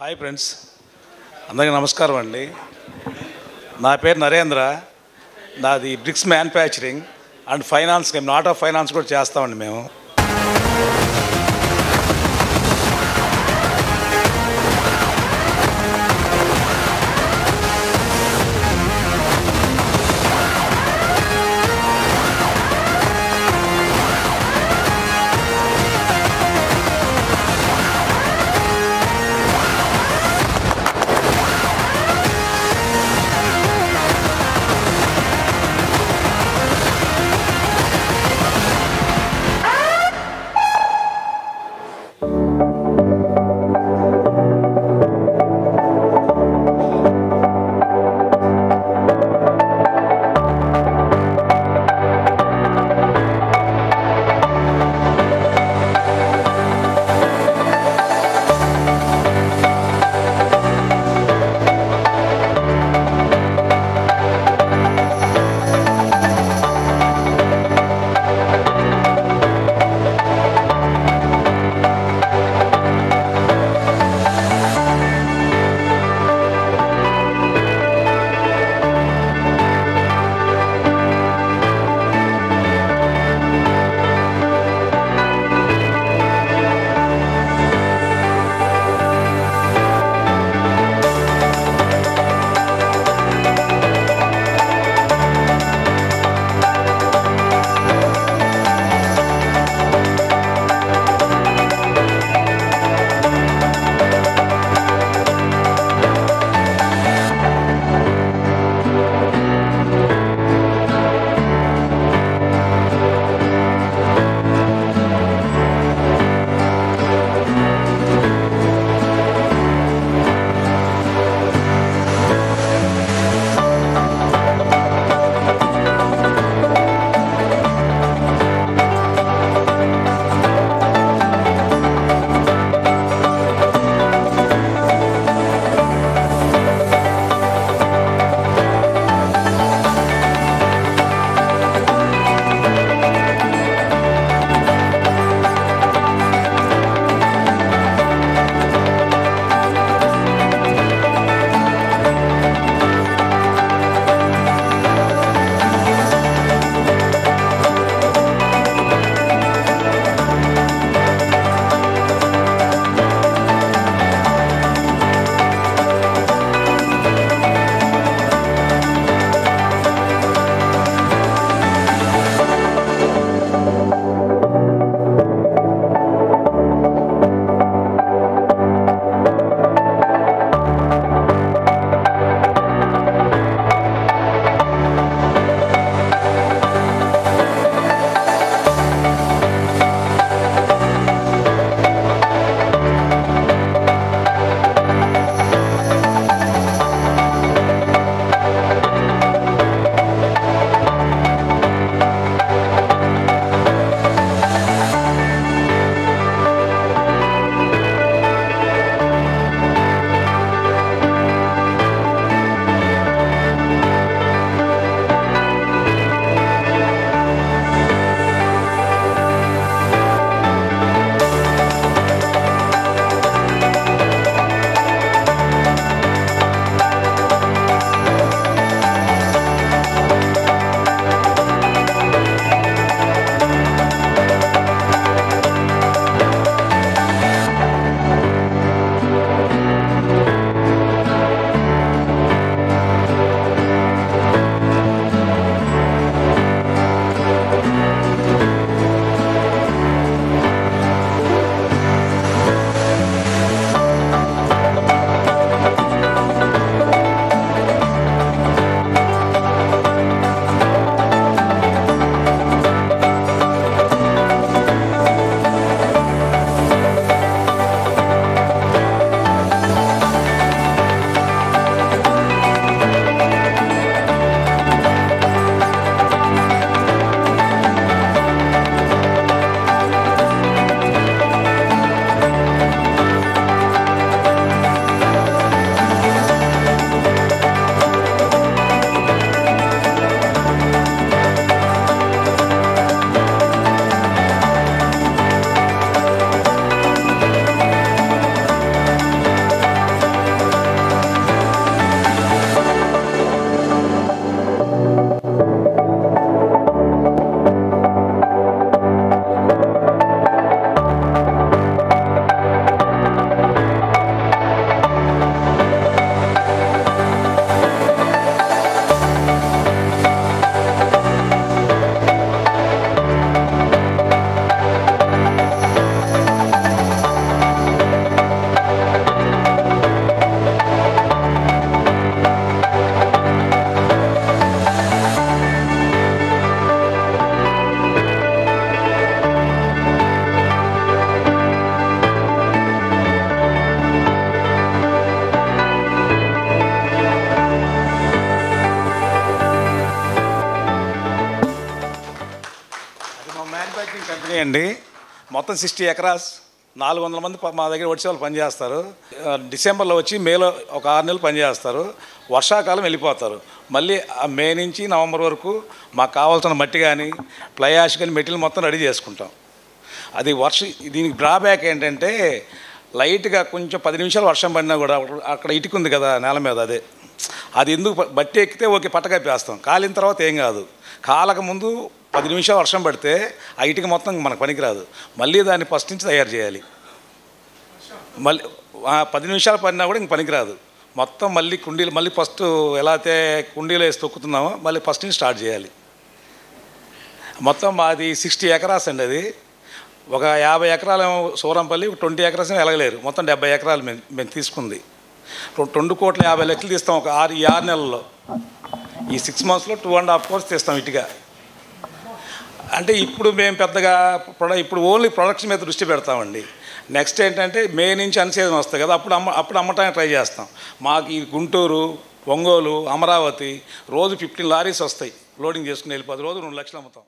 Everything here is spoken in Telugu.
హాయ్ ఫ్రెండ్స్, అందరికీ నమస్కారం అండి. నా పేరు నరేంద్ర. నాది bricks manufacturing and finance, not of finance కూడా చేస్తామండి మేము. ఉన్నాయండి. మొత్తం 60 ఎకరాస్, 400 మంది మా దగ్గర వచ్చే వాళ్ళు పనిచేస్తారు. డిసెంబర్లో వచ్చి మేలో ఒక 6 నెలలు పనిచేస్తారు. వర్షాకాలం వెళ్ళిపోతారు. మళ్ళీ మే నుంచి నవంబర్ వరకు మాకు కావాల్సిన మట్టి కానీ ఫ్లై యాష్ కానీ మెటీరియల్ మొత్తం రెడీ చేసుకుంటాం. అది దీనికి డ్రాబ్యాక్ ఏంటంటే లైట్గా కొంచెం 10 నిమిషాలు వర్షం పడినా కూడా అక్కడ ఇటుక ఉంది కదా నేల మీద, అది ఎందుకు బట్టి ఎక్కితే ఓకే పట్టకప్పేస్తాం. కాలిన తర్వాత ఏం కాదు. కాలక ముందు 10 నిమిషాలు వర్షం పడితే ఆ ఇటుక మొత్తం మనకు పనికిరాదు. మళ్ళీ దాన్ని ఫస్ట్ నుంచి తయారు చేయాలి. మళ్ళీ 10 నిమిషాలు పడినా కూడా ఇంక పనికిరాదు. మొత్తం మళ్ళీ కుండీలు మళ్ళీ ఫస్ట్ ఎలా అయితే కుండీలు వేసి తొక్కుతున్నామో మళ్ళీ ఫస్ట్ నుంచి స్టార్ట్ చేయాలి. మొత్తం మాది 60 ఎకరాస్ అండి. అది ఒక 50 ఎకరాలు సూరంపల్లి, 20 ఎకరాస్ ఎలగలేరు. మొత్తం 70 ఎకరాలు మేము తీసుకుంది. 2,50,00,000 తీస్తాం ఈ 6 నెలల్లో. ఈ 6 మంత్స్లో 2.5 crores తీస్తాం ఇటుగా. అంటే ఇప్పుడు మేము పెద్దగా ఇప్పుడు ఓన్లీ ప్రొడక్షన్ మీద దృష్టి పెడతామండి. నెక్స్ట్ ఏంటంటే మే నుంచి అన్సీజన్ వస్తాయి కదా, అప్పుడు అమ్మటానికి ట్రై చేస్తాం. మాకు ఈ గుంటూరు, ఒంగోలు, అమరావతి రోజు 15 లారీస్ వస్తాయి, లోడింగ్ చేసుకుని వెళ్ళిపోతుంది. రోజు 2 లక్షలు అమ్ముతాం.